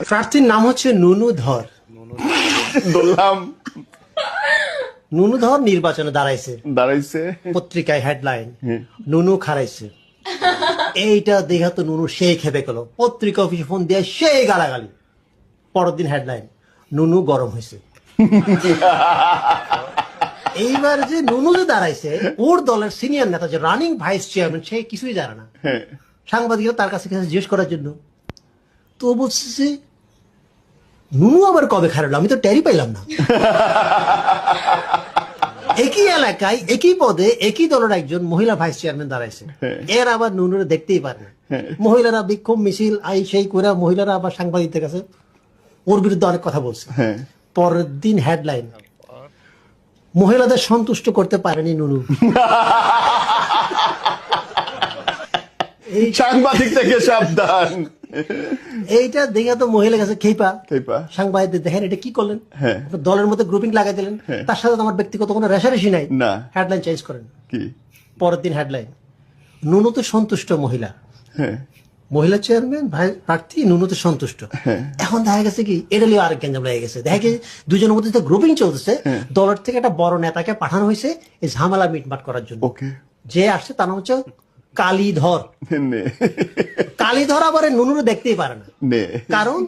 প্রার্থীর নাম হচ্ছে নুনু ধর। বললাম নুনু ধর নির্বাচনে দাঁড়াইছে, দাঁড়াইছে। পত্রিকায় হেডলাইন নুনু খারাইছে। এইটা দেখা তো নুনু সেই খেপে গেল, পত্রিকা অফিসে ফোন দিয়ে সেই গালাগালি। পরের দিন হেডলাইন নুনু গরম হয়েছে। এইবার যে নুনু যে দাঁড়াইছে, ওর দলের সিনিয়র নেতা যে রানিং ভাইস চেয়ারম্যান, সে কিছুই জানে না। সাংবাদিকরা তার কাছে জিজ্ঞেস করার জন্য, তো বলছে যে নুনু আবার কবে খারাপ, আমি তো টেরি পাইলাম না। একই এলাকায় একই পদে একই দলের একজন মহিলা ভাইস চেয়ারম্যান দাঁড়াইছে, এর আবার নুনুরে দেখতেই পারে না। মহিলারা বিক্ষোভ মিছিল আই সেই করে মহিলারা আবার সাংবাদিকদের কাছে ওর বিরুদ্ধে অনেক কথা বলছে। পরের দিন হেডলাইন মহিলাদের সন্তুষ্ট করতে পারেনি নুনু। সাংবাদিক থেকে সাবধান। এইটা দেখে তো মহিলা কাছে খেপা খেপা। সাংবাদিকদের দেখেন এটা কি করলেন, দলের মধ্যে গ্রুপিং লাগাই দিলেন, তার সাথে তো আমার ব্যক্তিগত কোনো রেশারেশি নাই। না, হেডলাইন চেঞ্জ করেন। কি পরের দিন হেডলাইন নুনু তো সন্তুষ্ট মহিলা, মহিলা চেয়ারম্যান প্রার্থী নুনু তো সন্তুষ্ট। এখন দেখা গেছে কি এটা লিয়ে আরেক গ্যাঞ্জাম লেগে গেছে, দেখা গেছে দুজনের মধ্যে গ্রুপিং চলতেছে, দলের থেকে একটা বড় নেতাকে পাঠানো হয়েছে এই ঝামেলা মিটমাট করার জন্য। যে আসছে তার নাম হচ্ছে কালীধর। কালীধর আবার নুনুরে দেখতেই পারে না, কারণ